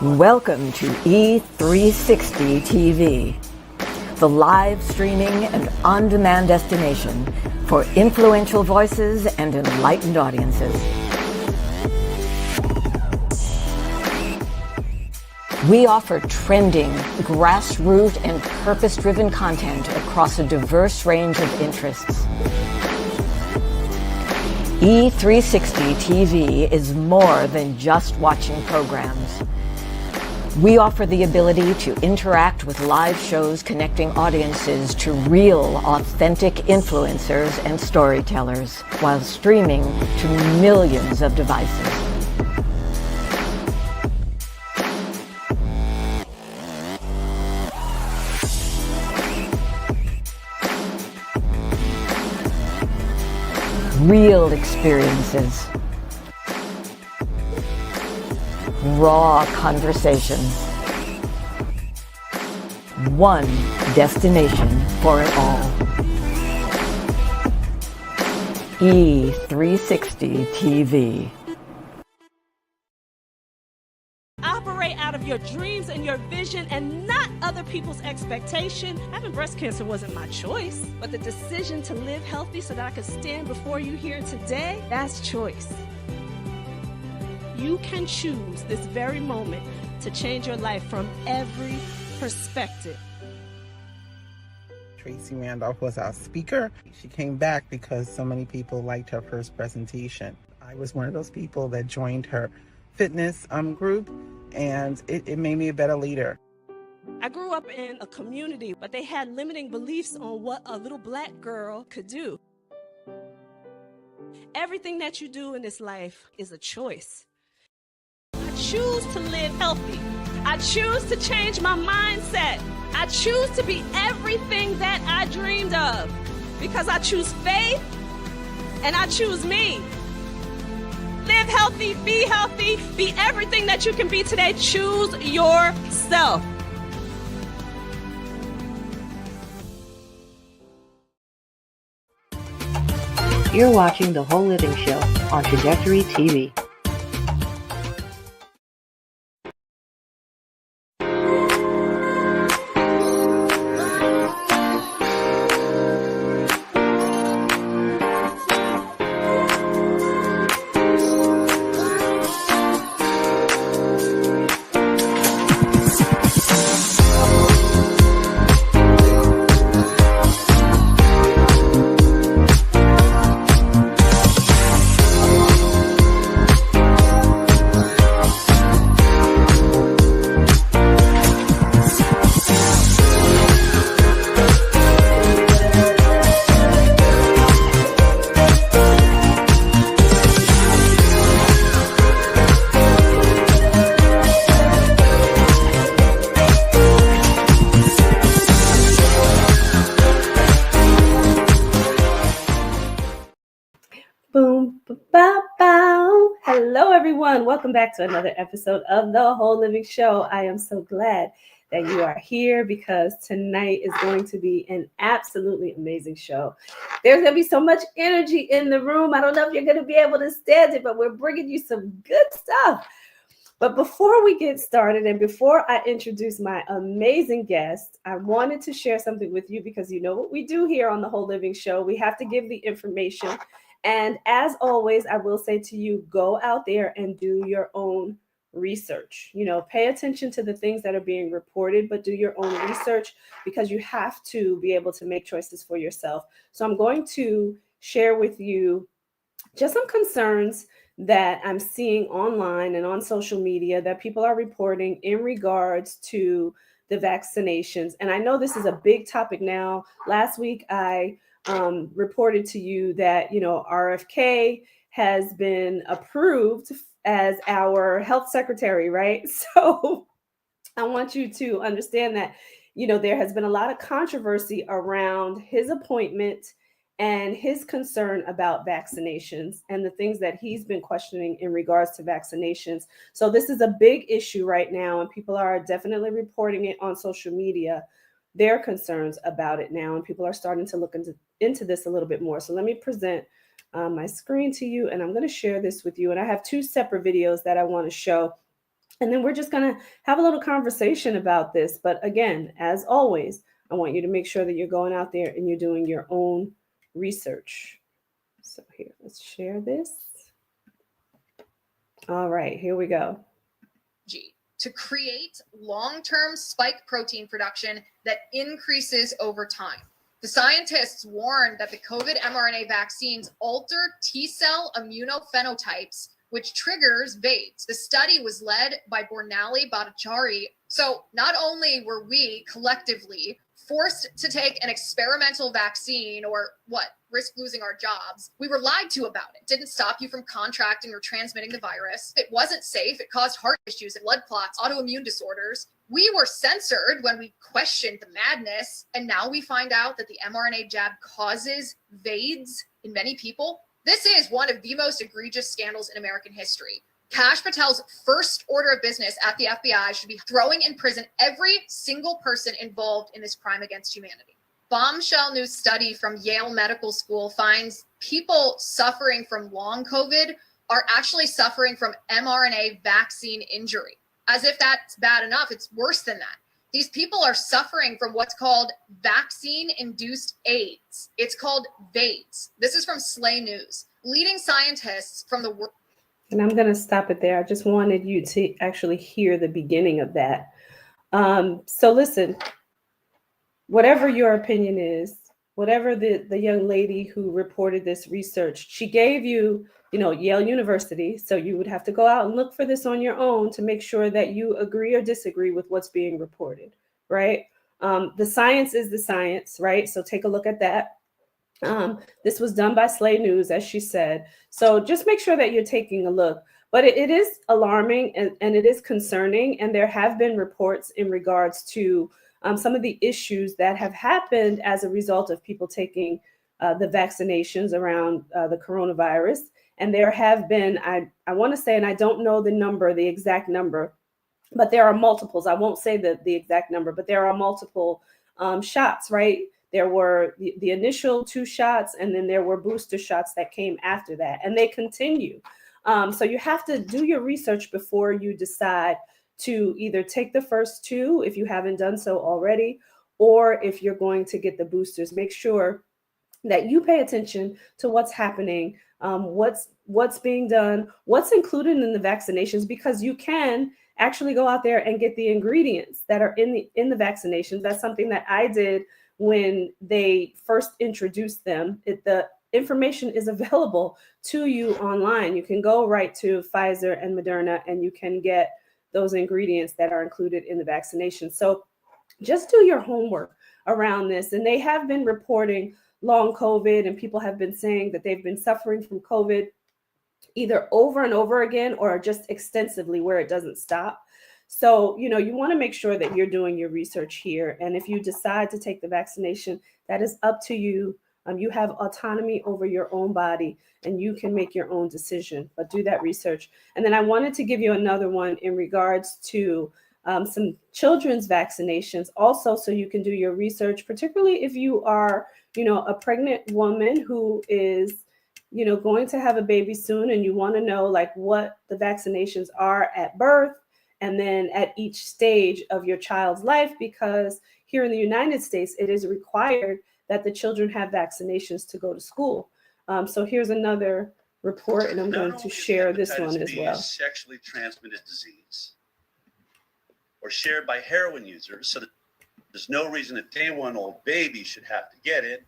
Welcome to E360 TV, the live streaming and on-demand destination for influential voices and enlightened audiences. We offer trending, grassroots, and purpose-driven content across a diverse range of interests. E360 TV is more than just watching programs. We offer the ability to interact with live shows connecting audiences to real, authentic influencers and storytellers while streaming to millions of devices. Real experiences. Raw conversations. One destination for it all. E360 TV. Operate out of your dreams and your vision and not other people's expectation. Having breast cancer wasn't my choice, but the decision to live healthy so that I could stand before you here today, that's choice. You can choose this very moment to change your life from every perspective. Tracy Randolph was our speaker. She came back because so many people liked her first presentation. I was one of those people that joined her fitness group, and it made me a better leader. I grew up in a community, but they had limiting beliefs on what a little black girl could do. Everything that you do in this life is a choice. I choose to live healthy. I choose to change my mindset. I choose to be everything that I dreamed of because I choose faith and I choose me. Live healthy, be everything that you can be today. Choose yourself. You're watching The Whole Living Show on Trajectory TV. Hello, everyone. Welcome back to another episode of The Whole Living Show. I am so glad that you are here because tonight is going to be an absolutely amazing show. There's going to be so much energy in the room. I don't know if you're going to be able to stand it, but we're bringing you some good stuff. But before we get started and before I introduce my amazing guest, I wanted to share something with you because you know what we do here on The Whole Living Show. We have to give the information. And as always, I will say to you, go out there and do your own research. You know, pay attention to the things that are being reported, but do your own research because you have to be able to make choices for yourself. So I'm going to share with you just some concerns that I'm seeing online and on social media that people are reporting in regards to the vaccinations. And I know this is a big topic now. Last week, I reported to you that, RFK has been approved as our health secretary, right? So I want you to understand that, there has been a lot of controversy around his appointment and his concern about vaccinations and the things that he's been questioning in regards to vaccinations. So this is a big issue right now, and people are definitely reporting it on social media. Their concerns about it now, and people are starting to look into this a little bit more. So let me present my screen to you, and I'm going to share this with you. And I have two separate videos that I want to show And then we're just going to have a little conversation about this. But again, as always, I want you to make sure that you're going out there and you're doing your own research. So here, let's share this. All right, here we go. To create long-term spike protein production that increases over time. The scientists warned that the COVID mRNA vaccines alter T-cell immunophenotypes, which triggers VADES. The study was led by Bornali Bhattacharya. So not only were we collectively forced to take an experimental vaccine or risk losing our jobs, we were lied to about it. It didn't stop you from contracting or transmitting the virus. It wasn't safe. It caused heart issues and blood clots, autoimmune disorders. We were censored when we questioned the madness. And now we find out that the mRNA jab causes VADES in many people. This is one of the most egregious scandals in American history. Kash Patel's first order of business at the FBI should be throwing in prison every single person involved in this crime against humanity. Bombshell new study from Yale Medical School finds people suffering from long COVID are actually suffering from mRNA vaccine injury. As if that's bad enough, it's worse than that. These people are suffering from what's called vaccine-induced AIDS. It's called VADES. This is from Slay News. Leading scientists from the world. And I'm going to stop it there. I just wanted you to actually hear the beginning of that. So listen, whatever your opinion is, whatever the young lady who reported this research, she gave you, Yale University. So you would have to go out and look for this on your own to make sure that you agree or disagree with what's being reported, right? The science is the science, right? So take a look at that. This was done by Slay News, as she said. So just make sure that you're taking a look. But it is alarming and it is concerning. And there have been reports in regards to some of the issues that have happened as a result of people taking the vaccinations around the coronavirus. And there have been, I want to say, and I don't know the exact number, but there are multiples. I won't say the exact number, but there are multiple shots, right? There were the initial 2 shots, and then there were booster shots that came after that, and they continue. So you have to do your research before you decide to either take the first 2, if you haven't done so already, or if you're going to get the boosters. Make sure that you pay attention to what's happening, what's being done, what's included in the vaccinations, because you can actually go out there and get the ingredients that are in the vaccinations. That's something that I did when they first introduced them. The information is available to you online. You can go right to Pfizer and Moderna and you can get those ingredients that are included in the vaccination. So just do your homework around this. And they have been reporting long COVID, and people have been saying that they've been suffering from COVID either over and over again or just extensively where it doesn't stop. So, you want to make sure that you're doing your research here. And if you decide to take the vaccination, that is up to you. You have autonomy over your own body and you can make your own decision, but do that research. And then I wanted to give you another one in regards to some children's vaccinations also, so you can do your research, particularly if you are, a pregnant woman who is, going to have a baby soon, and you want to know like what the vaccinations are at birth and then at each stage of your child's life, because here in the United States, it is required that the children have vaccinations to go to school. So here's another report, and I'm going to share this one as well. Sexually transmitted disease, or shared by heroin users, so that there's no reason a day 1 old baby should have to get it.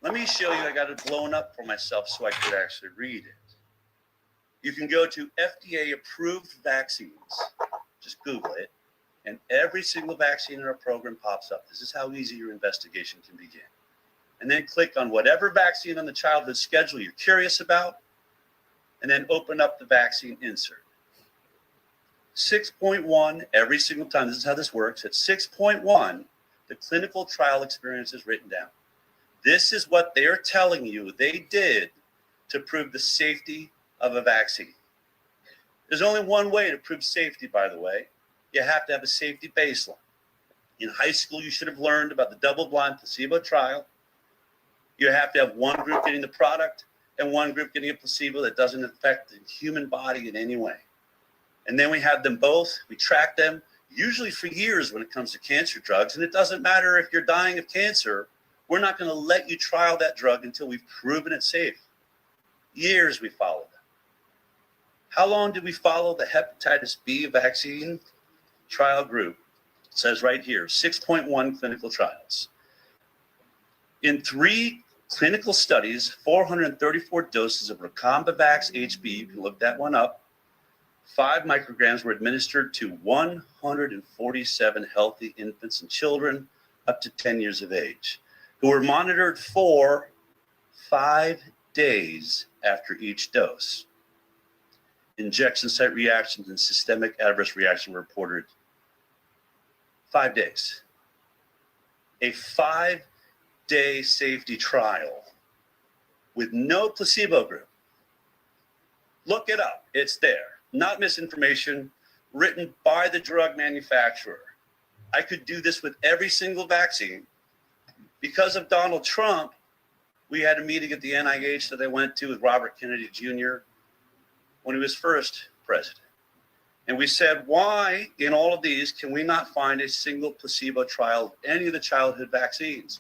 Let me show you. I got it blown up for myself so I could actually read it. You can go to FDA approved vaccines. Just Google it, and every single vaccine in our program pops up. This is how easy your investigation can begin. And then click on whatever vaccine on the childhood schedule you're curious about, and then open up the vaccine insert. 6.1, every single time, this is how this works. At 6.1, the clinical trial experience is written down. This is what they're telling you they did to prove the safety of a vaccine. There's only one way to prove safety, by the way. You have to have a safety baseline. In high school, you should have learned about the double-blind placebo trial. You have to have one group getting the product and one group getting a placebo that doesn't affect the human body in any way. And then we have them both, we track them, usually for years when it comes to cancer drugs. And it doesn't matter if you're dying of cancer, we're not going to let you trial that drug until we've proven it safe. Years we followed them. How long did we follow the hepatitis B vaccine trial group? It says right here, 6.1 clinical trials. In 3 clinical studies, 434 doses of Recombavax HB, you can look that one up, 5 micrograms were administered to 147 healthy infants and children up to 10 years of age, who were monitored for 5 days after each dose. Injection site reactions and systemic adverse reaction were reported 5 days. A 5-day safety trial with no placebo group. Look it up, it's there. Not misinformation, written by the drug manufacturer. I could do this with every single vaccine. Because of Donald Trump, we had a meeting at the NIH that I went to with Robert Kennedy Jr. when he was first president. And we said, why in all of these can we not find a single placebo trial of any of the childhood vaccines?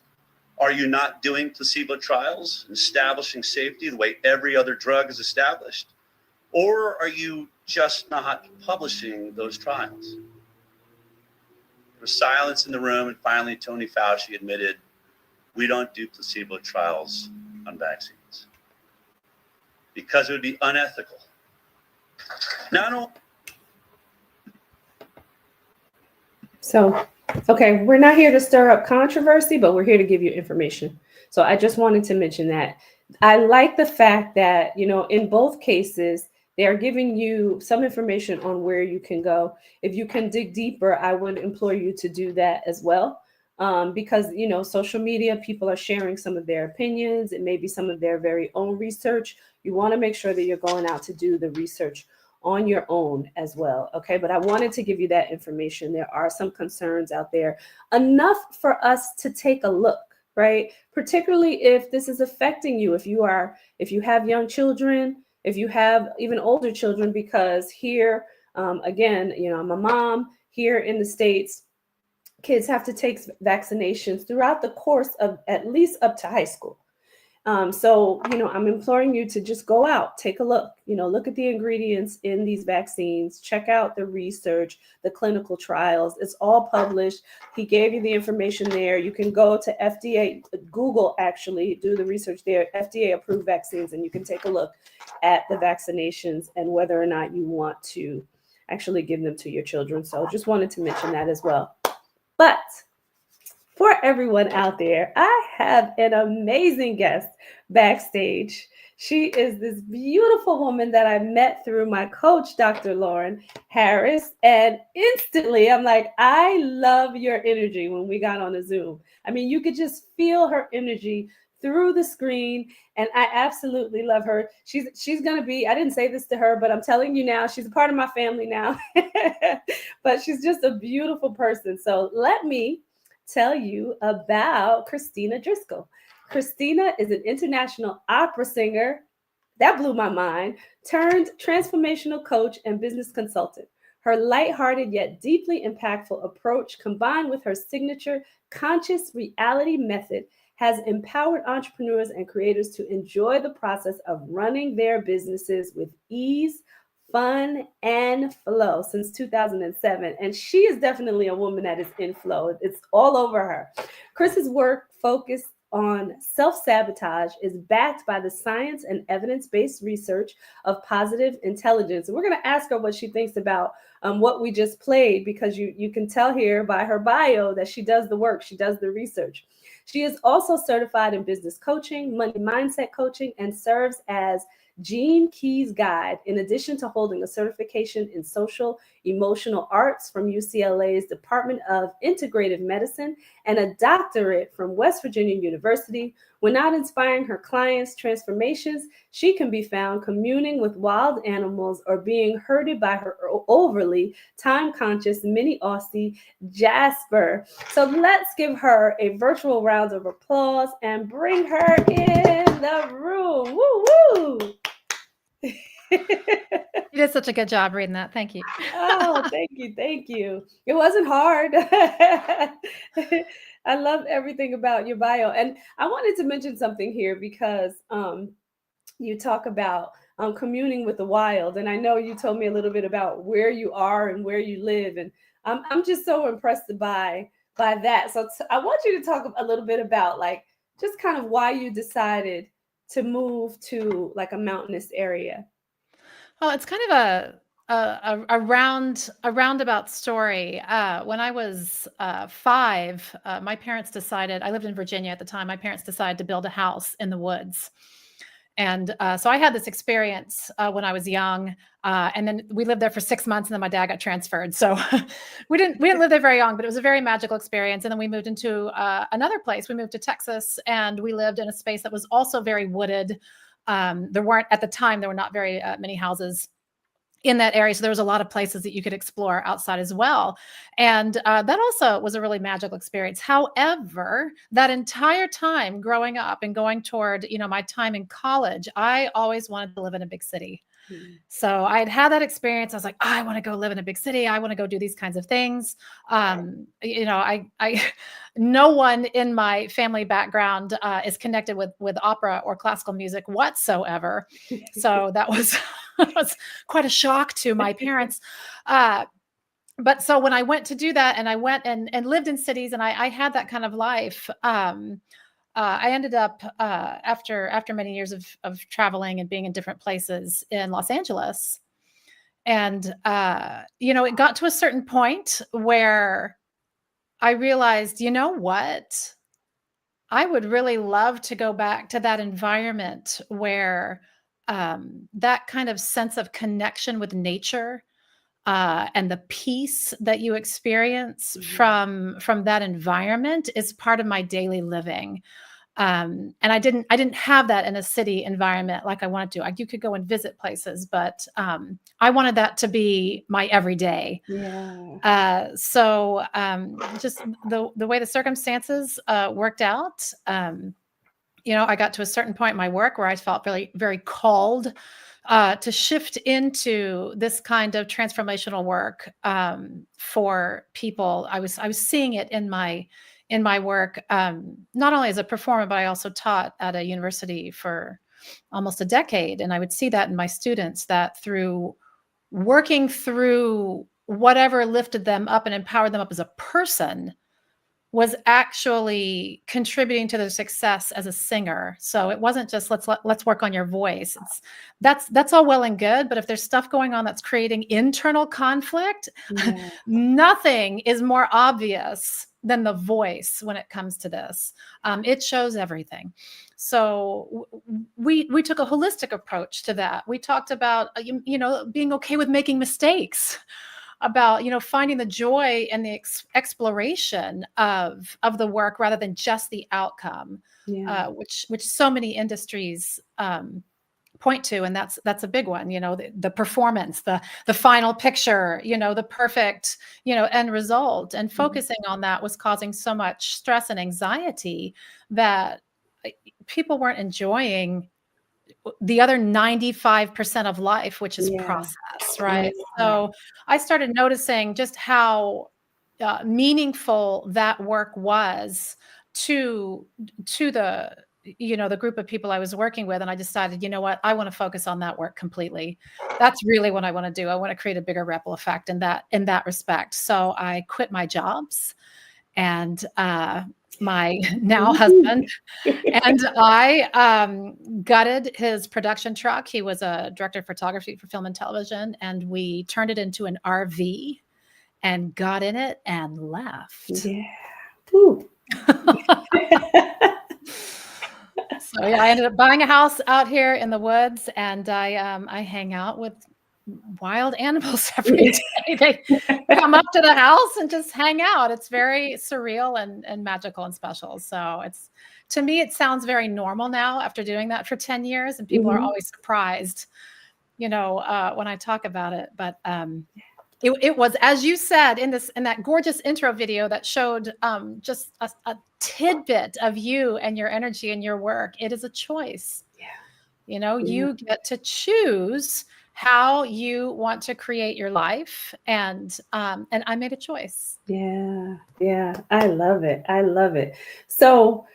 Are you not doing placebo trials, establishing safety the way every other drug is established? Or are you just not publishing those trials? There was silence in the room, and finally Tony Fauci admitted, we don't do placebo trials on vaccines because it would be unethical. Now, So, okay, we're not here to stir up controversy, but we're here to give you information. So I just wanted to mention that. I like the fact that, you know, in both cases, they are giving you some information on where you can go. If you can dig deeper, I would implore you to do that as well. Because, you know, social media, people are sharing some of their opinions. It may be some of their very own research. You want to make sure that you're going out to do the research on your own as well. Okay, but I wanted to give you that information. There are some concerns out there, enough for us to take a look, right? Particularly if this is affecting you, if you have young children, if you have even older children, because here, again, you know, I'm a mom here in the States. Kids have to take vaccinations throughout the course of at least up to high school. So, you know, I'm imploring you to just go out, take a look, you know, look at the ingredients in these vaccines, check out the research, the clinical trials. It's all published. He gave you the information there. You can go to FDA, Google actually, do the research there, FDA approved vaccines, and you can take a look at the vaccinations and whether or not you want to actually give them to your children. So just wanted to mention that as well. But for everyone out there, I have an amazing guest backstage. She is this beautiful woman that I met through my coach, Dr. Lauren Harris. And instantly, I'm like, I love your energy when we got on a Zoom. I mean, you could just feel her energy through the screen. And I absolutely love her. She's going to be, I didn't say this to her, but I'm telling you now, she's a part of my family now. But she's just a beautiful person. So let me tell you about Kristina Driskill. Kristina is an international opera singer, that blew my mind, turned transformational coach and business consultant. Her lighthearted yet deeply impactful approach, combined with her signature conscious reality method, has empowered entrepreneurs and creators to enjoy the process of running their businesses with ease, fun, and flow since 2007. And she is definitely a woman that is in flow. It's all over her. Chris's work focused on self-sabotage is backed by the science and evidence-based research of positive intelligence. And we're going to ask her what she thinks about what we just played, because you can tell here by her bio that she does the work, she does the research. She is also certified in business coaching, money mindset coaching, and serves as Gene Key's guide, in addition to holding a certification in social emotional arts from UCLA's Department of Integrative Medicine and a doctorate from West Virginia University. When not inspiring her clients' transformations, she can be found communing with wild animals or being herded by her overly time-conscious mini Aussie, Jasper. So let's give her a virtual round of applause and bring her in the room. Woo woo! She did such a good job reading that. Thank you. Oh, thank you. Thank you. It wasn't hard. I love everything about your bio. And I wanted to mention something here because you talk about communing with the wild. And I know you told me a little bit about where you are and where you live. And I'm just so impressed by that. So I want you to talk a little bit about like just kind of why you decided to move to like a mountainous area. Well, it's kind of a roundabout story. When I was 5, my parents decided. I lived in Virginia at the time. My parents decided to build a house in the woods, and so I had this experience when I was young. And then we lived there for 6 months, and then my dad got transferred. So we didn't live there very long, but it was a very magical experience. And then we moved into another place. We moved to Texas, and we lived in a space that was also very wooded. There weren't at the time. There were not very many houses in that area. So there was a lot of places that you could explore outside as well. And that also was a really magical experience. However, that entire time growing up and going toward, my time in college, I always wanted to live in a big city. So I'd had that experience. I was like, I want to go live in a big city. I want to go do these kinds of things. I no one in my family background is connected with opera or classical music whatsoever. So that was quite a shock to my parents. But so when I went to do that, and I went and lived in cities, and I had that kind of life, I ended up after many years of traveling and being in different places in Los Angeles. And it got to a certain point where I realized, you know what? I would really love to go back to that environment where that kind of sense of connection with nature and the peace that you experience from that environment is part of my daily living. And I didn't have that in a city environment like I wanted to. You could go and visit places, but I wanted that to be my everyday. Yeah. So just the way the circumstances worked out, I got to a certain point in my work where I felt very, very called to shift into this kind of transformational work for people. I was seeing it in my work, not only as a performer, but I also taught at a university for almost a decade. And I would see that in my students, that through working through whatever lifted them up and empowered them up as a person was actually contributing to their success as a singer. So it wasn't just let's work on your voice. That's all well and good, but if there's stuff going on that's creating internal conflict, nothing is more obvious than the voice when it comes to this. It shows everything. So we took a holistic approach to that. We talked about being okay with making mistakes, about finding the joy and the exploration of the work rather than just the outcome, which so many industries point to, and that's a big one. The performance, the final picture, the perfect end result, and focusing on that was causing so much stress and anxiety that people weren't enjoying the other 95% of life, which is process, right? So I started noticing just how meaningful that work was to the group of people I was working with. And I decided, you know what, I want to focus on that work completely. That's really what I want to do. I want to create a bigger ripple effect in that respect. So I quit my jobs, and my now husband and I gutted his production truck. He was a director of photography for film and television, and we turned it into an RV and got in it and left. Yeah. Ooh. So I ended up buying a house out here in the woods, and I hang out with wild animals every day. They come up to the house and just hang out. It's very surreal and magical and special. So to me, it sounds very normal now after doing that for 10 years. And people are always surprised, when I talk about it. But it was, as you said, in that gorgeous intro video that showed just a tidbit of you and your energy and your work. It is a choice. You get to choose how you want to create your life, and I made a choice. Yeah, yeah, I love it. I love it. So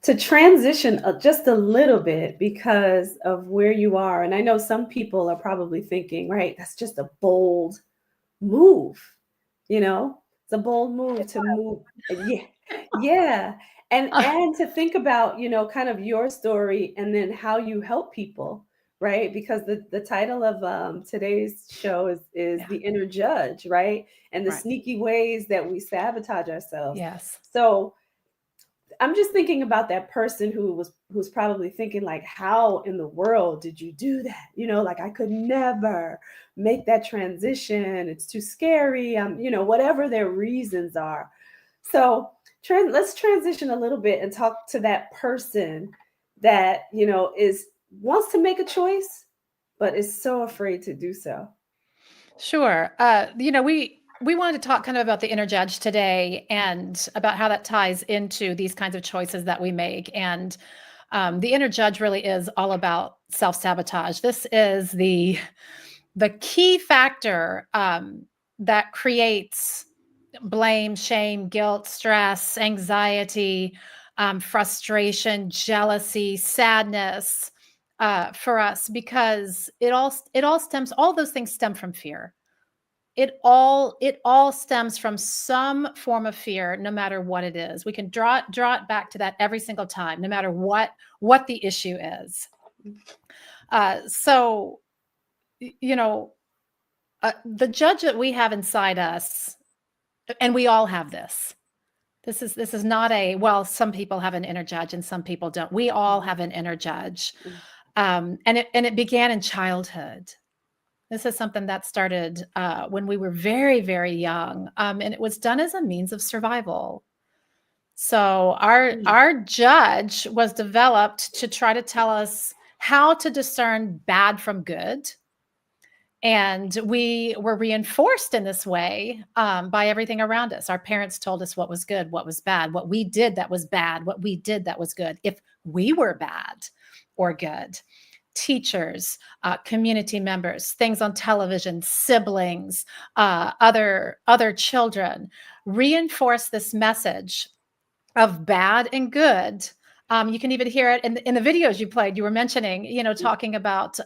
to transition just a little bit because of where you are, and I know some people are probably thinking, right, that's just a bold move, you know, it's a bold move to move. Yeah, yeah. And to think about, kind of your story and then how you help people, right? Because the title of today's show is Yeah. The Inner Judge, right? And the Right. sneaky ways that we sabotage ourselves. Yes. So I'm just thinking about that person who's probably thinking like, how in the world did you do that? Like I could never make that transition. It's too scary. Whatever their reasons are. So let's transition a little bit and talk to that person that, is wants to make a choice, but is so afraid to do so. Sure. We wanted to talk kind of about the inner judge today and about how that ties into these kinds of choices that we make. And the inner judge really is all about self-sabotage. This is the key factor that creates blame, shame, guilt, stress, anxiety, frustration, jealousy, sadness for us, because all those things stem from fear. It all stems from some form of fear, no matter what it is. We can draw it back to that every single time, no matter what the issue is. So you know the judge that we have inside us, and we all have this. This is not some people have an inner judge and some people don't. We all have an inner judge, and it began in childhood. This is something that started when we were very, very young, and it was done as a means of survival. So our judge was developed to try to tell us how to discern bad from good. And we were reinforced in this way by everything around us. Our parents told us what was good, what was bad, what we did that was bad, what we did that was good, if we were bad or good. Teachers, community members, things on television, siblings, other children reinforce this message of bad and good. You can even hear it in the videos you played. You were mentioning, talking about,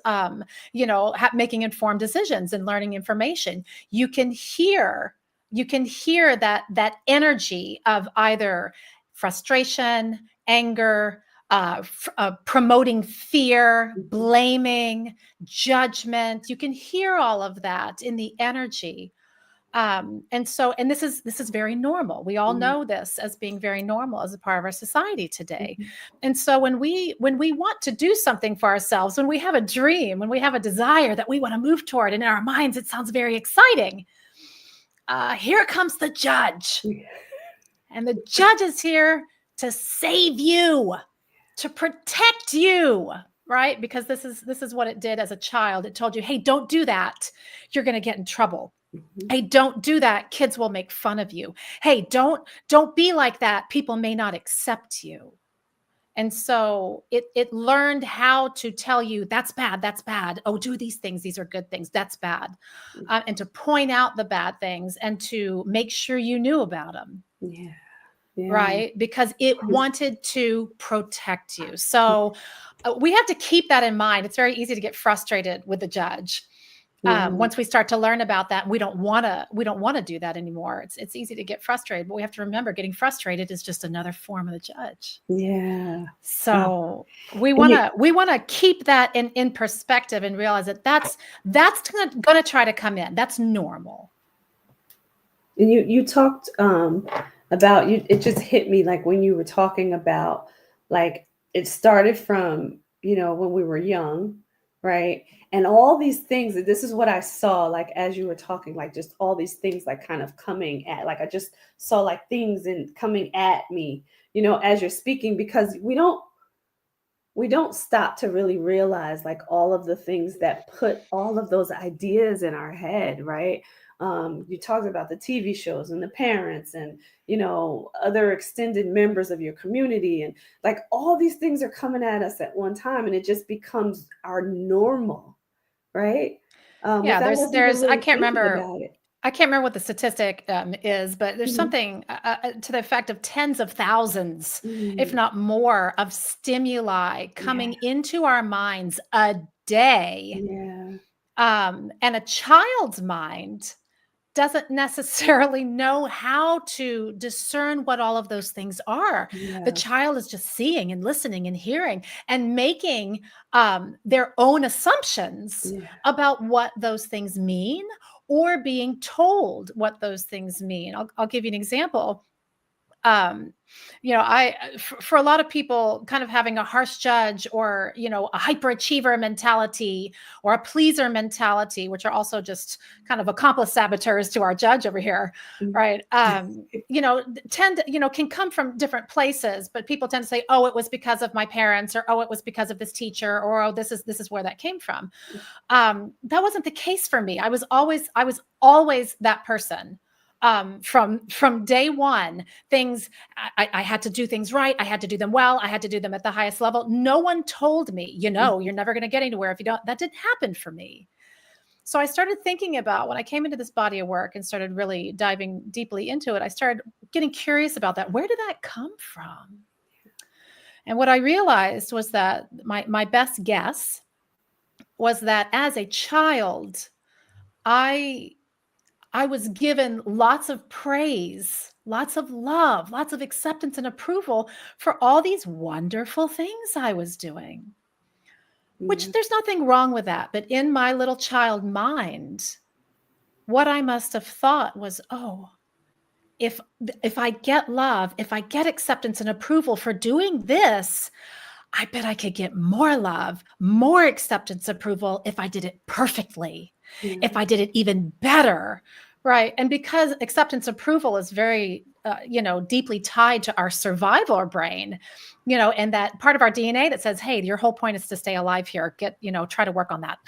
making informed decisions and learning information. You can hear that energy of either frustration, anger, promoting fear, blaming, judgment. You can hear all of that in the energy. And this is very normal. We all know this as being very normal as a part of our society today. And so when we want to do something for ourselves, when we have a dream, when we have a desire that we want to move toward, and in our minds it sounds very exciting, here comes the judge. And the judge is here to save you, to protect you, right? Because this is what it did as a child. It told you, hey, don't do that. You're going to get in trouble. Hey, don't do that. Kids will make fun of you. Hey, don't be like that. People may not accept you. And so it learned how to tell you that's bad. That's bad. Oh, do these things. These are good things. That's bad. And to point out the bad things and to make sure you knew about them. Yeah. Right? Because it wanted to protect you. So we have to keep that in mind. It's very easy to get frustrated with the judge. Once we start to learn about that, we don't want to do that anymore. It's easy to get frustrated, but we have to remember getting frustrated is just another form of the judge. Yeah. So we want to keep that in perspective and realize that that's going to try to come in. That's normal. And you talked about you. It just hit me like when you were talking about like it started from when we were young, right? And all these things, this is what I saw, like, as you were talking, like just all these things, like kind of coming at, like, I just saw like things and coming at me, as you're speaking, because we don't stop to really realize like all of the things that put all of those ideas in our head, right? You talked about the TV shows and the parents and, other extended members of your community. And like all these things are coming at us at one time and it just becomes our normal, right? Yeah, Without us even I really can't thinking remember. about it. I can't remember what the statistic is, but there's Mhm. something to the effect of tens of thousands, if Mm, not more, of stimuli yeah, coming into our minds a day. yeah, And a child's mind doesn't necessarily know how to discern what all of those things are. The yeah, child is just seeing and listening and hearing and making their own assumptions yeah. about what those things mean or being told what those things mean. I'll give you an example. um for a lot of people, kind of having a harsh judge or a hyperachiever mentality or a pleaser mentality, which are also just kind of accomplice saboteurs to our judge over here, Mm. right? Can come from different places, but people tend to say, oh, it was because of my parents, or oh, it was because of this teacher, or oh, this is where that came from. That wasn't the case for me. I was always that person. From day one, things I had to do things right. I had to do them well. I had to do them at the highest level. No one told me, you're never going to get anywhere if you don't. That didn't happen for me. So I started thinking about, when I came into this body of work and started really diving deeply into it, I started getting curious about that. Where did that come from? And what I realized was that my best guess was that as a child, I I was given lots of praise, lots of love, lots of acceptance and approval for all these wonderful things I was doing, which Yeah, there's nothing wrong with that. But in my little child mind, what I must have thought was, oh, if if I get love, if I get acceptance and approval for doing this, I bet I could get more love, more acceptance, approval if I did it perfectly, yeah, if I did it even better. Right. And because acceptance approval is very, deeply tied to our survival brain, and that part of our DNA that says, hey, your whole point is to stay alive here. Try to work on that,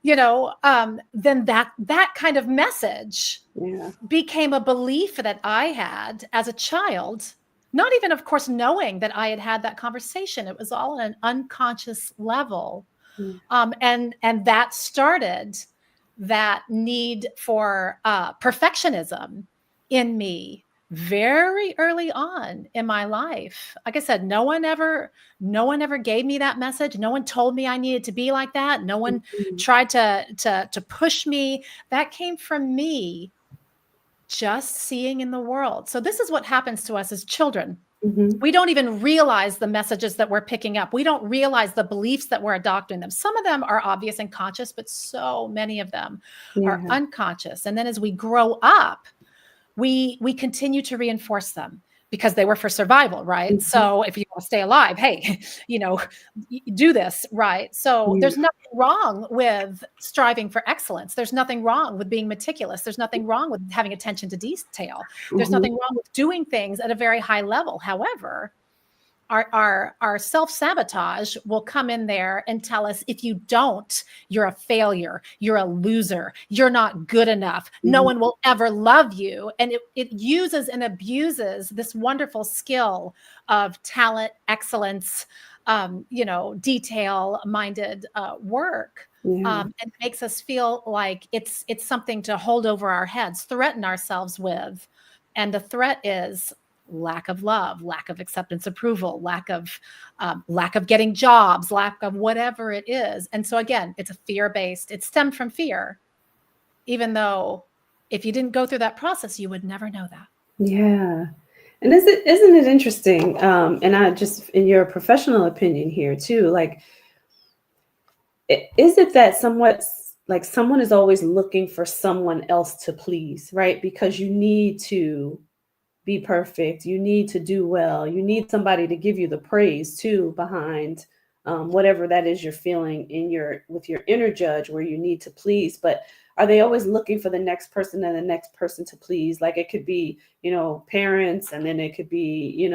then that kind of message yeah, became a belief that I had as a child, not even, of course, knowing that I had had that conversation. It was all on an unconscious level. yeah, And that started that need for perfectionism in me very early on in my life. Like I said, no one ever gave me that message. No one told me I needed to be like that. No one mhm, tried to push me. That came from me just seeing in the world. So this is what happens to us as children. mhm, We don't even realize the messages that we're picking up. We don't realize the beliefs that we're adopting them. Some of them are obvious and conscious, but so many of them are yeah, unconscious. And then as we grow up, we continue to reinforce them because they were for survival, right? mhm, So if you want to stay alive, hey, do this, right? So yeah, there's nothing wrong with striving for excellence. There's nothing wrong with being meticulous. There's nothing wrong with having attention to detail. There's mhm, nothing wrong with doing things at a very high level. However, our self-sabotage will come in there and tell us, if you don't, you're a failure, you're a loser, you're not good enough, no mhm, one will ever love you. And it uses and abuses this wonderful skill of talent, excellence, detail-minded work. yeah, And makes us feel like it's something to hold over our heads, threaten ourselves with. And the threat is lack of love, lack of acceptance, approval, lack of getting jobs, lack of whatever it is. And so again, it's a fear-based. It stemmed from fear, even though if you didn't go through that process, you would never know that. yeah. And isn't it interesting? And I just, in your professional opinion here too, like, is it that somewhat like someone is always looking for someone else to please, right? Because you need to be perfect. You need to do well. You need somebody to give you the praise too behind whatever that is you're feeling in with your inner judge, where you need to please. But are they always looking for the next person and the next person to please? Like it could be, parents, and then it could be,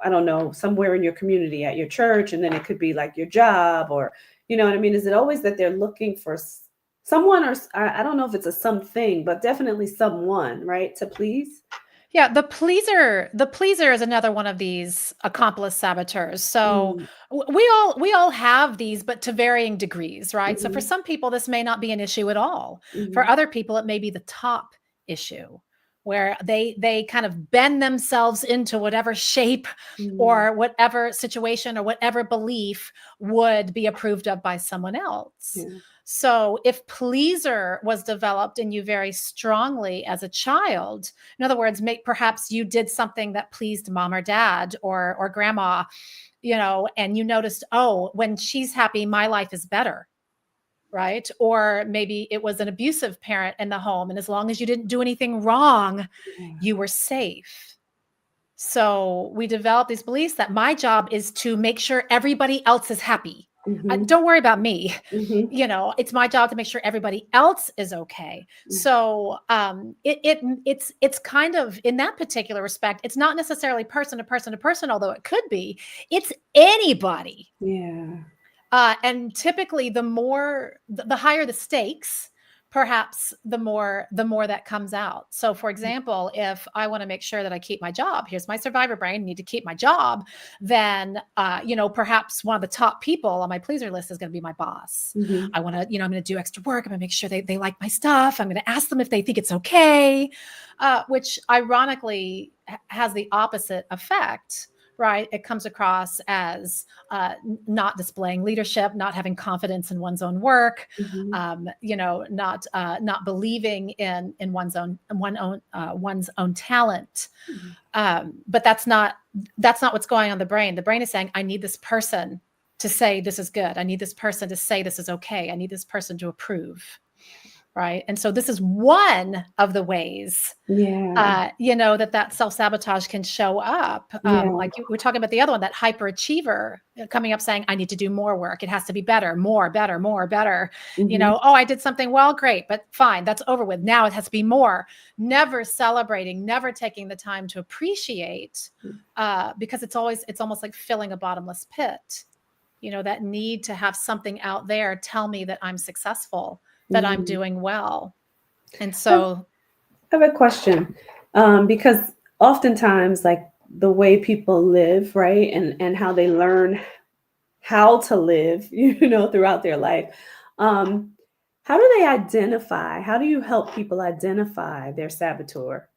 I don't know, somewhere in your community at your church, and then it could be like your job, or you know what I mean? Is it always that they're looking for someone, or I don't know if it's a something, but definitely someone, right, to please? Yeah, the pleaser is another one of these accomplice saboteurs. So Mm, we all have these, but to varying degrees, right? So for mhm, some people, this may not be an issue at all. For mhm, other people, it may be the top issue where they kind of bend themselves into whatever shape mhm, or whatever situation or whatever belief would be approved of by someone else. yeah. So if pleaser was developed in you very strongly as a child, in other words, perhaps you did something that pleased mom or dad or grandma, and you noticed, oh, when she's happy, my life is better, right? Or maybe it was an abusive parent in the home, and as long as you didn't do anything wrong, Yeah. you were safe. So we develop these beliefs that my job is to make sure everybody else is happy. Mhm, Don't worry about me. mhm, It's my job to make sure everybody else is okay. mm, So it's kind of in that particular respect, it's not necessarily person to person to person, although it could be. It's anybody. yeah. And typically, the higher the stakes, perhaps the more that comes out. So, for example, if I want to make sure that I keep my job, here's my survivor brain, I need to keep my job, then perhaps one of the top people on my pleaser list is going to be my boss. Mhm, I want to, I'm going to do extra work. I'm going to make sure they like my stuff. I'm going to ask them if they think it's okay, which ironically has the opposite effect. Right. It comes across as not displaying leadership, not having confidence in one's own work, mhm, not believing in one's own talent. mhm. But that's not what's going on in the brain. The brain is saying, I need this person to say this is good. I need this person to say this is okay. I need this person to approve. Right. And so this is one of the ways Yeah, that self-sabotage can show up. yeah. Like we're talking about the other one, that hyperachiever coming up saying, I need to do more work. It has to be better, more, better, more, better. Mhm, Oh, I did something well, great, but fine, that's over with. Now it has to be more. Never celebrating, never taking the time to appreciate, because it's almost like filling a bottomless pit. That need to have something out there tell me that I'm successful, that I'm mhm. doing well. And I so, have a question, because oftentimes, like the way people live, right, and how they learn how to live, throughout their life. Um, how do they identify? How do you help people identify their saboteur?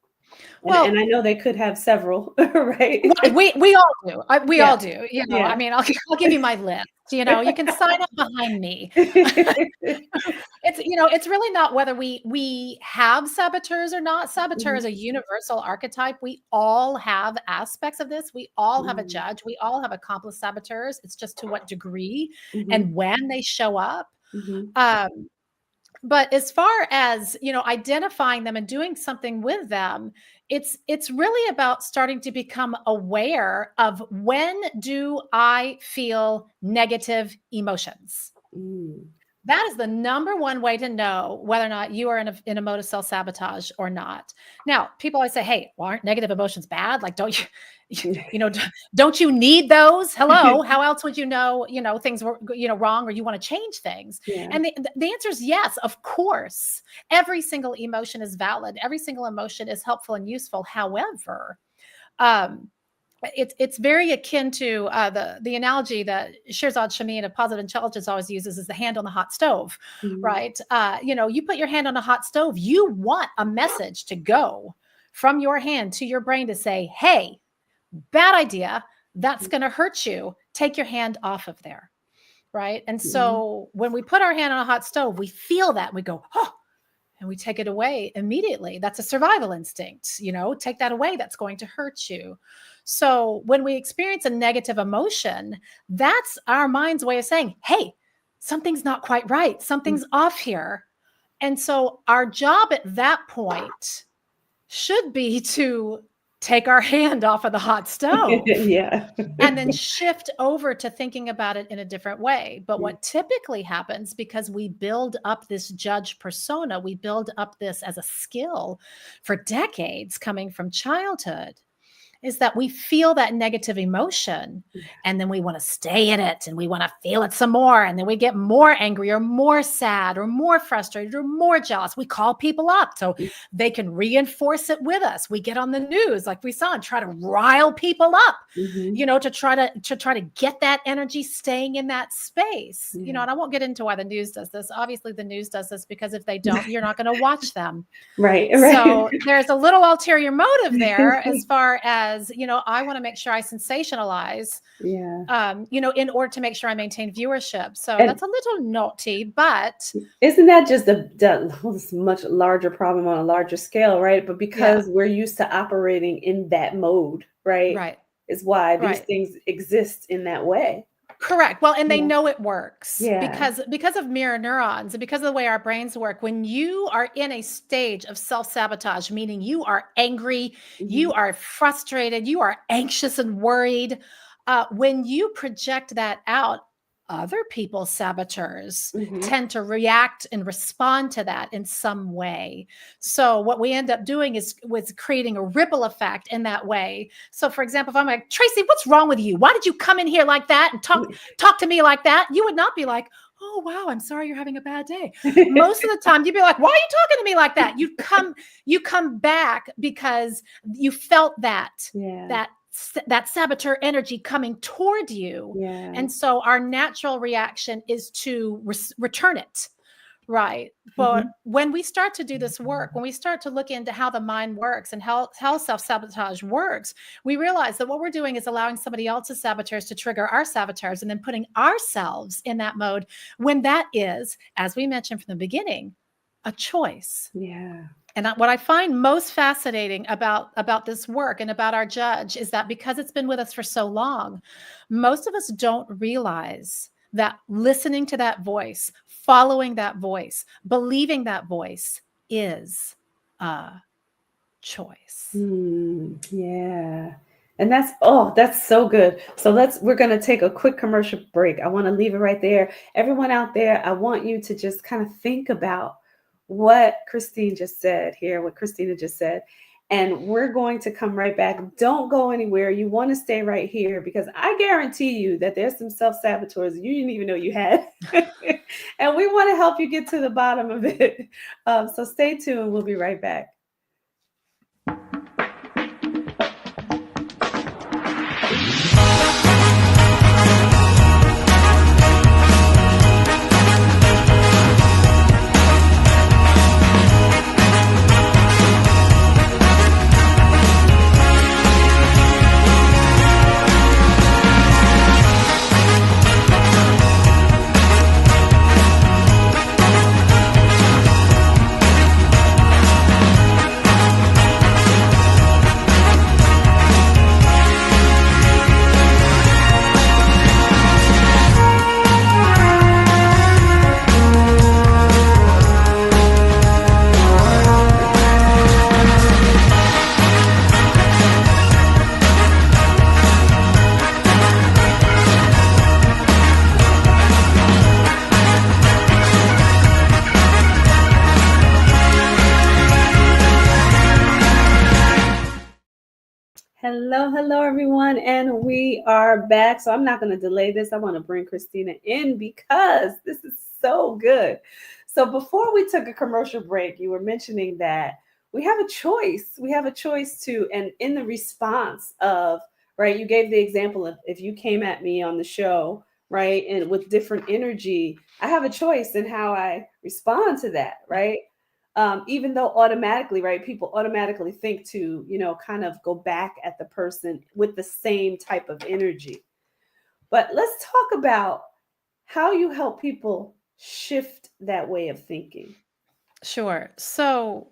And well, I know they could have seveul, right? right, we all do. We Yeah, all do. I yeah. mean, I'll give you my list. You can sign up behind me. It's really not whether we have saboteurs or not. Saboteur is Mhm, a universal archetype. We all have aspects of this. We all have a mhm, judge. We all have accomplice saboteurs. It's just to what degree mhm, and when they show up. mhm, Um, but as far as identifying them and doing something with them, it's really about starting to become aware of, when do I feel negative emotions. mm, That is the number one way to know whether or not you are in a mode of self-sabotage or not. Now, people always say, hey, well, aren't negative emotions bad? Like, don't you, don't you need those? Hello, how else would things were, wrong, or you want to change things? yeah. And the answer is yes, of course. Every single emotion is valid. Every single emotion is helpful and useful. However, um, it's very akin to the analogy that Shirzad Shamin of positive intelligence always uses, is the hand on the hot stove, Mhm, right? You put your hand on a hot stove, you want a message to go from your hand to your brain to say, hey, bad idea, that's going to hurt you, take your hand off of there, right? And mhm, so when we put our hand on a hot stove, we feel that, we go, oh, and we take it away immediately. That's a survival instinct, take that away. That's going to hurt you. So when we experience a negative emotion, that's our mind's way of saying, hey, something's not quite right. mm. Something's off here. And so our job at that point should be to take our hand off of the hot stove Yeah. and then shift over to thinking about it in a different way. But Yeah. what typically happens, because we build up this judge persona, we build up this as a skill for decades coming from childhood, is that we feel that negative emotion and then we want to stay in it and we want to feel it some more. And then we get more angry or more sad or more frustrated or more jealous. We call people up so they can reinforce it with us. We get on the news like we saw and try to rile people up, you know, to try to get that energy staying in that space, you know, and I won't get into why the news does this. Obviously the news does this because if they don't, you're not going to watch them. Right. So there's a little ulterior motive there as far as, you know, I want to make sure I sensationalize, you know, in order to make sure I maintain viewership. So that's a little naughty, but isn't that just a much larger problem on a larger scale, right? But because we're used to operating in that mode, right? Is why these things exist in that way. Correct. Well, and they know it works because of mirror neurons and because of the way our brains work. When you are in a stage of self-sabotage, meaning you are angry, you are frustrated, you are anxious and worried, when you project that out, other people's saboteurs tend to react and respond to that in some way. So what we end up doing is creating a ripple effect in that way. So for example, if I'm like, Tracy, what's wrong with you? Why did you come in here like that and talk to me like that? You would not be like, oh, wow, I'm sorry you're having a bad day. Most of the time you'd be like, why are you talking to me like that? You come back because you felt that saboteur energy coming toward you. And so our natural reaction is to return it. Right. But when we start to do this work, when we start to look into how the mind works and how self-sabotage works, we realize that what we're doing is allowing somebody else's saboteurs to trigger our saboteurs and then putting ourselves in that mode when that is, as we mentioned from the beginning, a choice. And what I find most fascinating about this work and about our judge is that because it's been with us for so long, most of us don't realize that listening to that voice, following that voice, believing that voice is a choice. And that's so good. So we're going to take a quick commercial break. I want to leave it right there. Everyone out there, I want you to just kind of think about what Kristina just said. And we're going to come right back. Don't go anywhere. You want to stay right here because I guarantee you that there's some self-saboteurs you didn't even know you had. And we want to help you get to the bottom of it. So stay tuned. We'll be right back. Hello, everyone. And we are back. So I'm not going to delay this. I want to bring Kristina in because this is so good. So before we took a commercial break, you were mentioning that we have a choice. We have a choice to, and in the response of, right, you gave the example of if you came at me on the show, right, and with different energy, I have a choice in how I respond to that, right? Even though automatically, right, people automatically think to, kind of go back at the person with the same type of energy. But let's talk about how you help people shift that way of thinking. Sure. So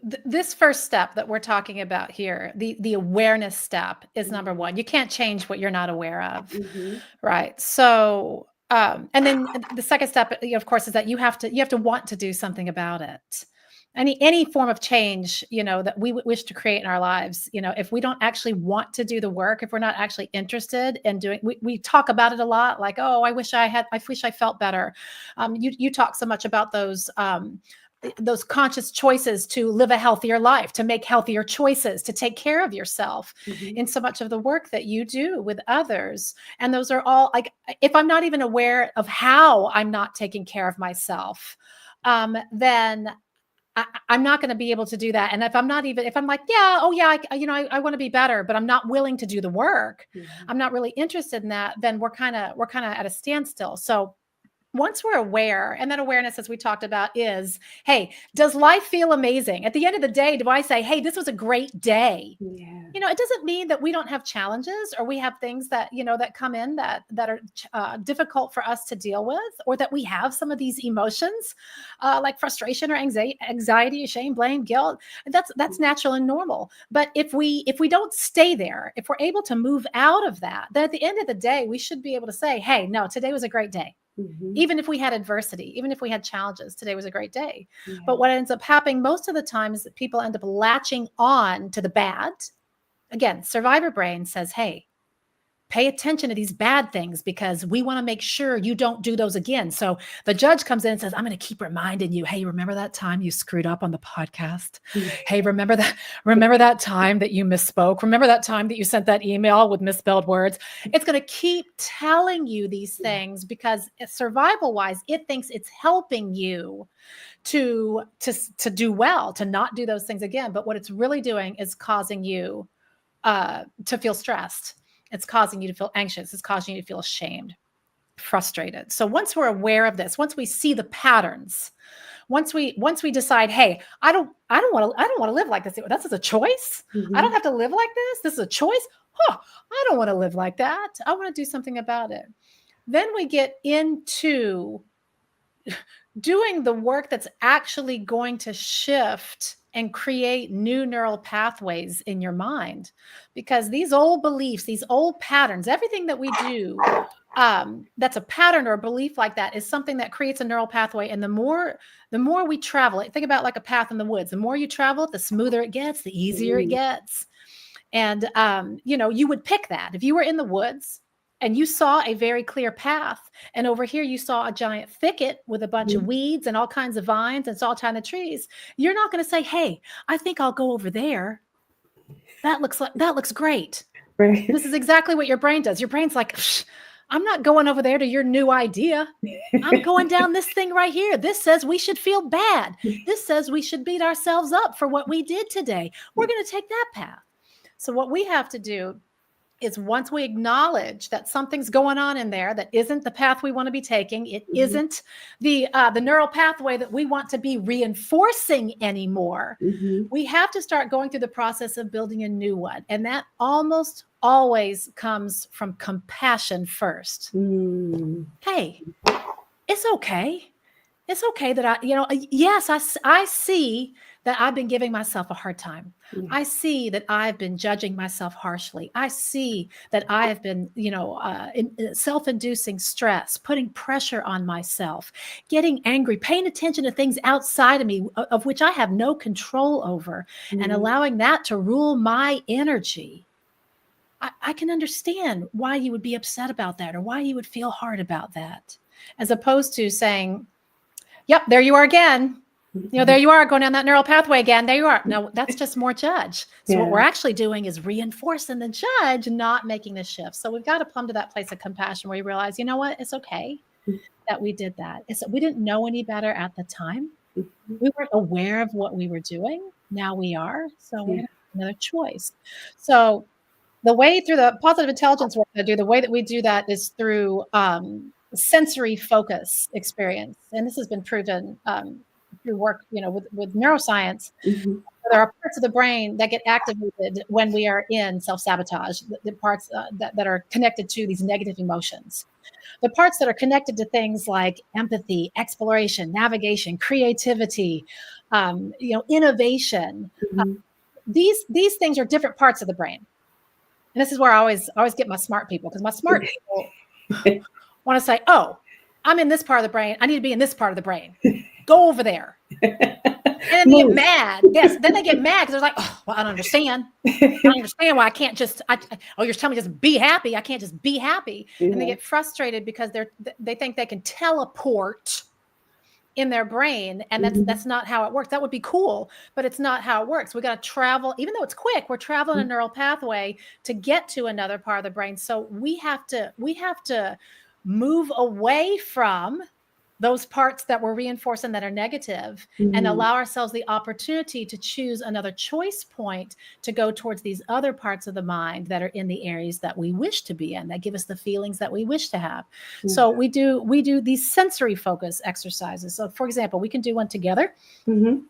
this first step that we're talking about here, the awareness step is number one. You can't change what you're not aware of, right? So and then the second step, of course, is that you have to want to do something about it. Any form of change, that we wish to create in our lives, if we don't actually want to do the work, if we're not actually interested in doing, we talk about it a lot, like, oh, I wish I felt better. You talk so much about those those conscious choices to live a healthier life, to make healthier choices, to take care of yourself in so much of the work that you do with others. And those are all like, if I'm not even aware of how I'm not taking care of myself, then I'm not going to be able to do that. And if I'm like, yeah, oh yeah, I want to be better, but I'm not willing to do the work. I'm not really interested in that. Then we're kind of at a standstill. So once we're aware, and that awareness, as we talked about, is, hey, does life feel amazing? At the end of the day, do I say, hey, this was a great day? Yeah. It doesn't mean that we don't have challenges, or we have things that, that come in that are difficult for us to deal with, or that we have some of these emotions like frustration or anxiety, shame, blame, guilt. That's natural and normal. But if we don't stay there, if we're able to move out of that, then at the end of the day, we should be able to say, hey, no, today was a great day. Even if we had adversity, even if we had challenges, today was a great day. Yeah. But what ends up happening most of the time is that people end up latching on to the bad. Again, survivor brain says, hey, pay attention to these bad things because we want to make sure you don't do those again. So the judge comes in and says, I'm going to keep reminding you, hey, remember that time you screwed up on the podcast? Hey, remember that time that you misspoke? Remember that time that you sent that email with misspelled words? It's going to keep telling you these things because survival wise, it thinks it's helping you to do well, to not do those things again. But what it's really doing is causing you to feel stressed. It's causing you to feel anxious. It's causing you to feel ashamed, frustrated. So once we're aware of this, once we see the patterns, once we decide, hey, I don't want to live like this. This is a choice. I don't have to live like this. This is a choice. I don't want to live like that. I want to do something about it. Then we get into doing the work that's actually going to shift and create new neural pathways in your mind, because these old beliefs, these old patterns, everything that we do that's a pattern or a belief like that is something that creates a neural pathway. And the more we travel it, think about like a path in the woods. The more you travel it, the smoother it gets, the easier it gets. And you would pick that if you were in the woods and you saw a very clear path, and over here you saw a giant thicket with a bunch of weeds and all kinds of vines and all kinds of trees. You're not going to say, hey, I think I'll go over there. That looks great. Right. This is exactly what your brain does. Your brain's like, I'm not going over there to your new idea. I'm going down this thing right here. This says we should feel bad. This says we should beat ourselves up for what we did today. We're going to take that path. So what we have to do is, once we acknowledge that something's going on in there that isn't the path we want to be taking, it isn't the neural pathway that we want to be reinforcing anymore, we have to start going through the process of building a new one. And that almost always comes from compassion first. Hey, it's okay. It's okay that I see that I've been giving myself a hard time. I see that I've been judging myself harshly. I see that I have been, self-inducing stress, putting pressure on myself, getting angry, paying attention to things outside of me of which I have no control over, and allowing that to rule my energy. I can understand why you would be upset about that, or why you would feel hard about that, as opposed to saying, yep, there you are again. There you are going down that neural pathway again. There you are. No, that's just more judge. So what we're actually doing is reinforcing the judge, not making the shift. So we've got to plumb to that place of compassion where you realize, you know what? It's okay that we did that. We didn't know any better at the time. We weren't aware of what we were doing. Now we are. So we're going to have another choice. So the way through the positive intelligence work I do, the way that we do that is through sensory focus experience. And this has been proven through work, with neuroscience. There are parts of the brain that get activated when we are in self-sabotage, the parts that are connected to these negative emotions. The parts that are connected to things like empathy, exploration, navigation, creativity, innovation. These things are different parts of the brain. And this is where I always get my smart people, because my smart people want to say, oh, I'm in this part of the brain. I need to be in this part of the brain. Go over there. And then they get mad. Yes. Then they get mad because they're like, oh, well, I don't understand. I don't understand why I can't just, you're telling me just be happy. I can't just be happy. And they get frustrated because they think they can teleport in their brain, and that's not how it works. That would be cool, but it's not how it works. We got to travel, even though it's quick, we're traveling a neural pathway to get to another part of the brain. So we have to move away from those parts that we're reinforcing that are negative, and allow ourselves the opportunity to choose another choice point to go towards these other parts of the mind that are in the areas that we wish to be in, that give us the feelings that we wish to have. So we do these sensory focus exercises. So for example, we can do one together. You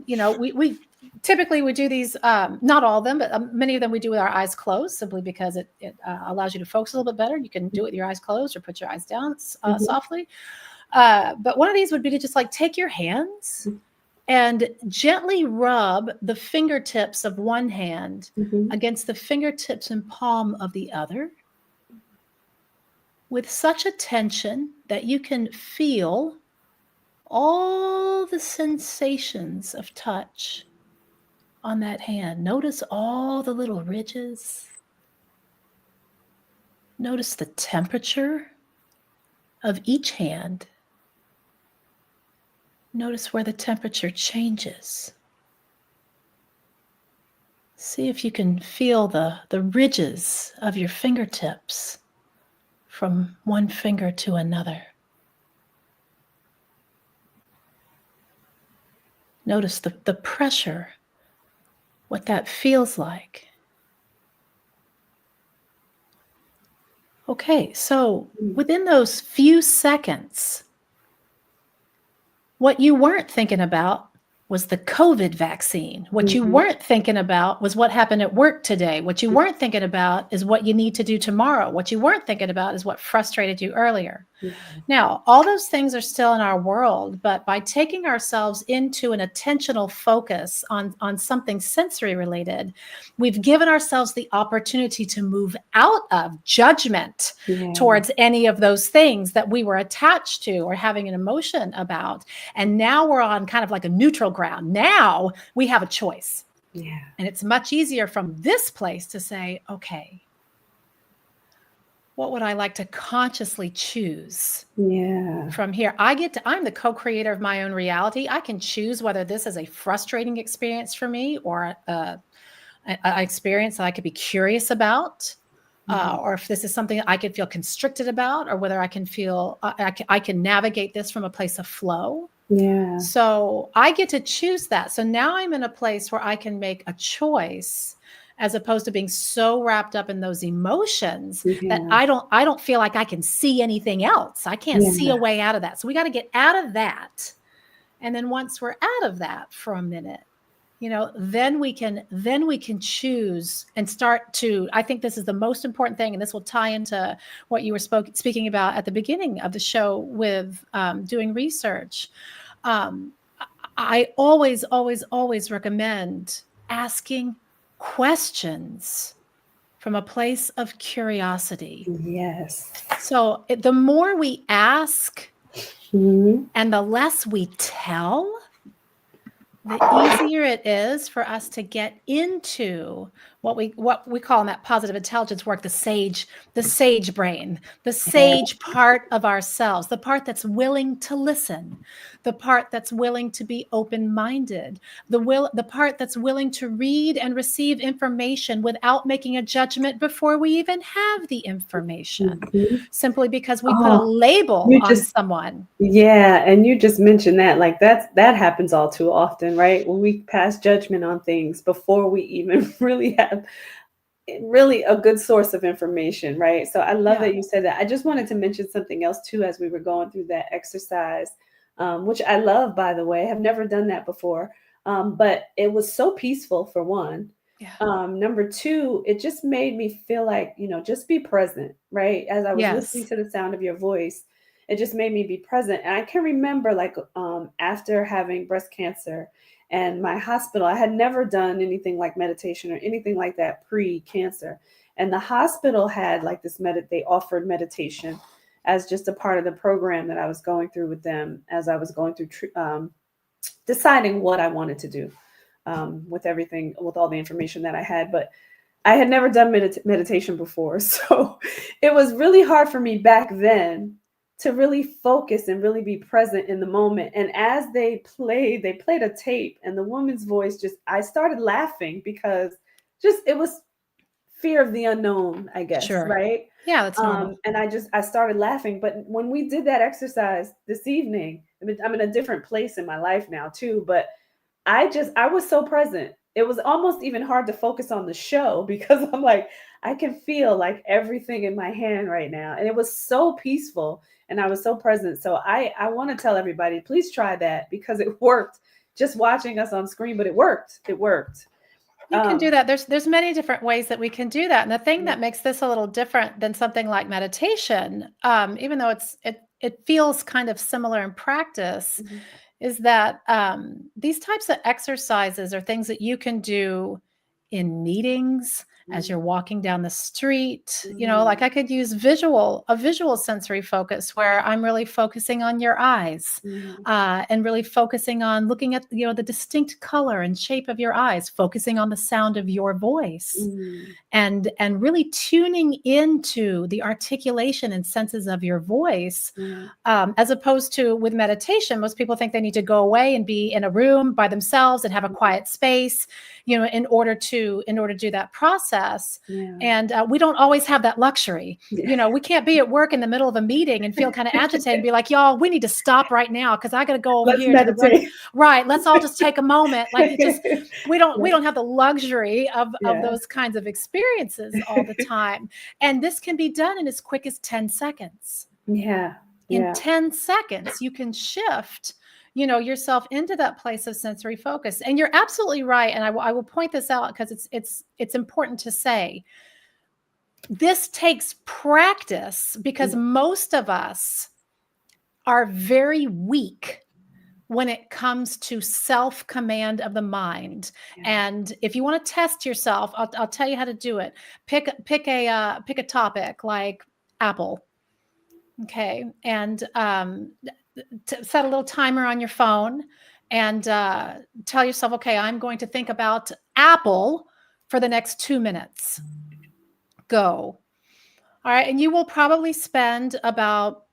know, we typically we do these, not all of them, but many of them we do with our eyes closed, simply because it allows you to focus a little bit better. You can do it with your eyes closed or put your eyes down softly. But one of these would be to just like take your hands and gently rub the fingertips of one hand against the fingertips and palm of the other, with such attention that you can feel all the sensations of touch on that hand. Notice all the little ridges. Notice the temperature of each hand. Notice where the temperature changes. See if you can feel the ridges of your fingertips from one finger to another. Notice the pressure, what that feels like. Okay, so within those few seconds, what you weren't thinking about was the COVID vaccine. What you weren't thinking about was what happened at work today. What you weren't thinking about is what you need to do tomorrow. What you weren't thinking about is what frustrated you earlier. Now, all those things are still in our world, but by taking ourselves into an attentional focus on something sensory related, we've given ourselves the opportunity to move out of judgment towards any of those things that we were attached to or having an emotion about. And now we're on kind of like a neutral ground. Now we have a choice. And it's much easier from this place to say, okay, what would I like to consciously choose from here? I'm the co-creator of my own reality. I can choose whether this is a frustrating experience for me or an experience that I could be curious about, or if this is something I could feel constricted about, or whether I can feel I can navigate this from a place of flow. So I get to choose that. So now I'm in a place where I can make a choice, as opposed to being so wrapped up in those emotions that I don't feel like I can see anything else. I can't see a way out of that. So we got to get out of that. And then once we're out of that for a minute, you know, then we can choose and start to, I think this is the most important thing, and this will tie into what you were speaking about at the beginning of the show with doing research. I always recommend asking questions from a place of curiosity. So the more we ask and the less we tell, the easier it is for us to get into what we call in that positive intelligence work, the sage brain, the sage part of ourselves, the part that's willing to listen, the part that's willing to be open-minded, the part that's willing to read and receive information without making a judgment before we even have the information, simply because we put a label on someone. And you just mentioned that, like that happens all too often, right? When we pass judgment on things before we even really have a good source of information, right? So I love that you said that. I just wanted to mention something else too, as we were going through that exercise, which I love, by the way. I've never done that before, but it was so peaceful, for one. Number two, it just made me feel like, you know, just be present, right? As I was listening to the sound of your voice, it just made me be present. And I can remember, like, after having breast cancer and my hospital, I had never done anything like meditation or anything like that pre-cancer. And the hospital had like this they offered meditation as just a part of the program that I was going through with them, as I was going through deciding what I wanted to do with everything, with all the information that I had. But I had never done meditation before. So it was really hard for me back then to really focus and really be present in the moment. And as they played a tape, and the woman's voice I started laughing because it was fear of the unknown, I guess, Sure. right? Yeah, that's normal. And I started laughing. But when we did that exercise this evening, I'm in a different place in my life now too, but I was so present. It was almost even hard to focus on the show because I'm like, I can feel like everything in my hand right now. And it was so peaceful and I was so present. So I want to tell everybody, please try that because it worked. Just watching us on screen, but it worked. It worked. You can do that. There's many different ways that we can do that. And the thing that makes this a little different than something like meditation, even though it feels kind of similar in practice, is that these types of exercises are things that you can do in meetings, as you're walking down the street. Like I could use a visual sensory focus where I'm really focusing on your eyes and really focusing on looking at, the distinct color and shape of your eyes, focusing on the sound of your voice and really tuning into the articulation and senses of your voice. As opposed to with meditation, most people think they need to go away and be in a room by themselves and have a quiet space, in order to do that process. And we don't always have that luxury. We can't be at work in the middle of a meeting and feel kind of agitated and be like, y'all, we need to stop right now because I got to go over here. Right. Let's all just take a moment. Like we don't have the luxury of those kinds of experiences all the time. And this can be done in as quick as 10 seconds. In 10 seconds, you can shift, yourself into that place of sensory focus. And you're absolutely right. And I will point this out because it's important to say. This takes practice because most of us are very weak when it comes to self-command of the mind. And if you want to test yourself, I'll tell you how to do it. Pick a topic like Apple. Okay. And set a little timer on your phone and tell yourself, okay, I'm going to think about Apple for the next 2 minutes. Go. All right. And you will probably spend about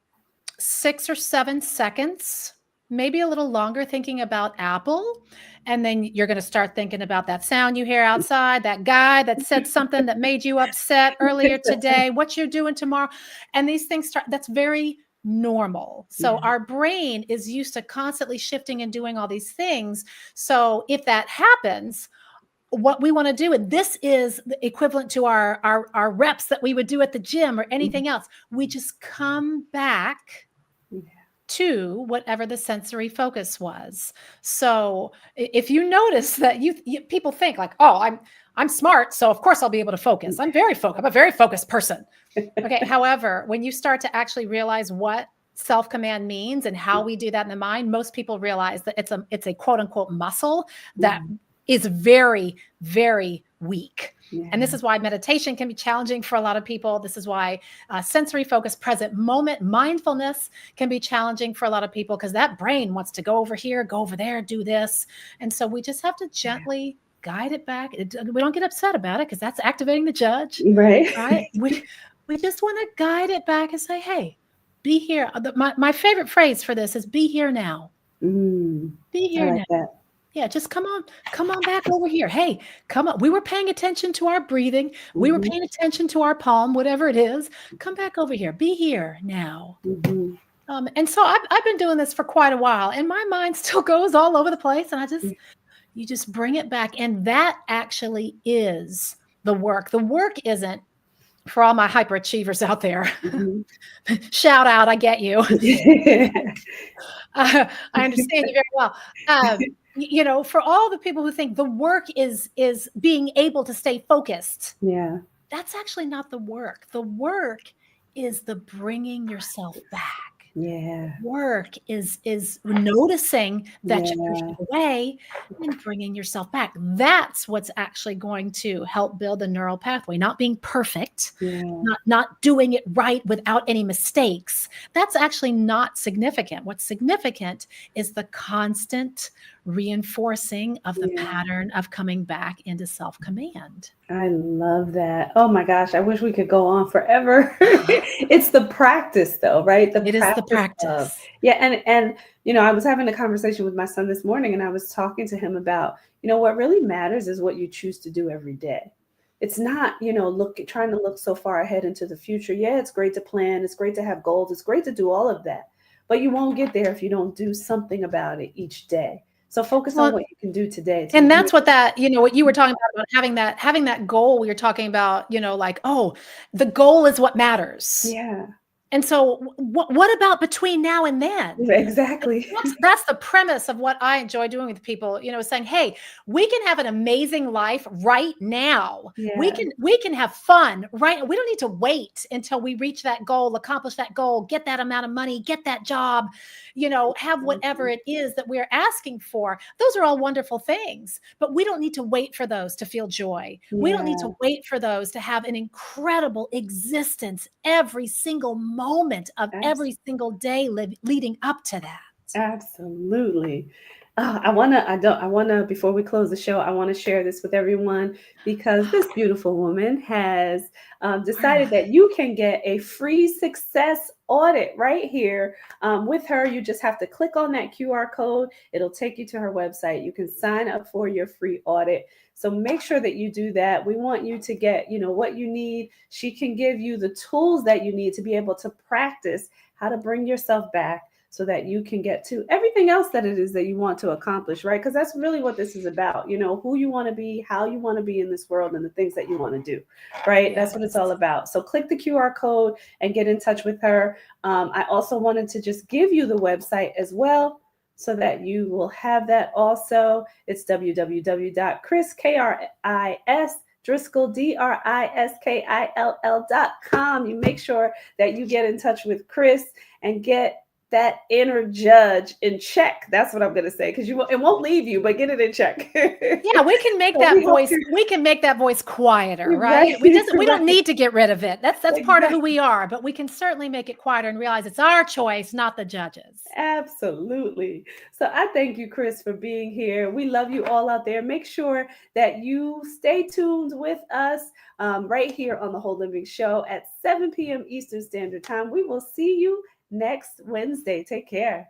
6 or 7 seconds, maybe a little longer, thinking about Apple. And then you're going to start thinking about that sound you hear outside, that guy that said something that made you upset earlier today, what you're doing tomorrow. And these things that's very normal. So our brain is used to constantly shifting and doing all these things. So if that happens, what we want to do, and this is the equivalent to our reps that we would do at the gym or anything else, we just come back to whatever the sensory focus was. So if you notice that people think like, oh, I'm smart, so of course I'll be able to focus. I'm very focused. I'm a very focused person. Okay. However, when you start to actually realize what self-command means and how we do that in the mind, most people realize that it's a quote unquote muscle that is very, very weak. And this is why meditation can be challenging for a lot of people. This is why sensory focus, present moment, mindfulness can be challenging for a lot of people because that brain wants to go over here, go over there, do this. And so we just have to gently guide it back. We don't get upset about it because that's activating the judge. Right? We just want to guide it back and say, hey, be here. My favorite phrase for this is be here now. Be here now. That. Yeah, just come on back over here. Hey, come on. We were paying attention to our breathing. We were paying attention to our palm, whatever it is. Come back over here. Be here now. And so I've been doing this for quite a while, and my mind still goes all over the place. And you just bring it back, and that actually is the work. The work isn't for all my hyperachievers out there. Shout out, I get you. I understand you very well. For all the people who think the work is being able to stay focused. That's actually not the work. The work is the bringing yourself back. Work is noticing that you're drifting away and bringing yourself back. That's what's actually going to help build the neural pathway. Not being perfect, not doing it right without any mistakes. That's actually not significant. What's significant is the constant reinforcing of the pattern of coming back into self-command. I love that. Oh my gosh, I wish we could go on forever. It's the practice though, right? The It is the practice of, practice. yeah, and I was having a conversation with my son this morning and I was talking to him about, what really matters is what you choose to do every day. It's not, trying to look so far ahead into the future. Yeah, it's great to plan, it's great to have goals, it's great to do all of that. But you won't get there if you don't do something about it each day. So focus on Well, what you can do today to and make that's what what you were talking about having that goal. We were talking about, like, oh, the goal is what matters. yeah, And so what about between now and then? exactly. That's the premise of what I enjoy doing with people, saying, hey, we can have an amazing life right now. We Yeah. can have fun right. We don't need to wait until we reach that goal, accomplish that goal, get that amount of money, get that job, have whatever it is that we're asking for. Those are all wonderful things, but we don't need to wait for those to feel joy. We don't need Yeah, to wait for those to have an incredible existence every single moment of abs- every single day leading up to that. absolutely. I wanna, before we close the show, I wanna share this with everyone because this beautiful woman has decided that you can get a free success audit right here with her. You just have to click on that QR code. It'll take you to her website. You can sign up for your free audit. So make sure that you do that. We want you to get, what you need. She can give you the tools that you need to be able to practice how to bring yourself back so that you can get to everything else that it is that you want to accomplish, right? Because that's really what this is about, who you want to be, how you want to be in this world, and the things that you want to do, right? That's what it's all Yes. about. So click the QR code and get in touch with her. I also wanted to just give you the website as well so that you will have that also. It's www.Kris, Driskill, Driskill.com. You make sure that you get in touch with Kris and get that inner judge in check. That's what I'm going to say, because it won't leave you, but get it in check. Yeah, we can make So that we hope voice. We can make that voice quieter, right, right? We don't right, need to get rid of it. That's part of who exactly. we are, but we can certainly make it quieter and realize it's our choice, not the judges. Absolutely. So I thank you, Kris, for being here. We love you all out there. Make sure that you stay tuned with us right here on the Whole Living Show at 7 p.m. Eastern Standard Time. We will see you next Wednesday. Take care.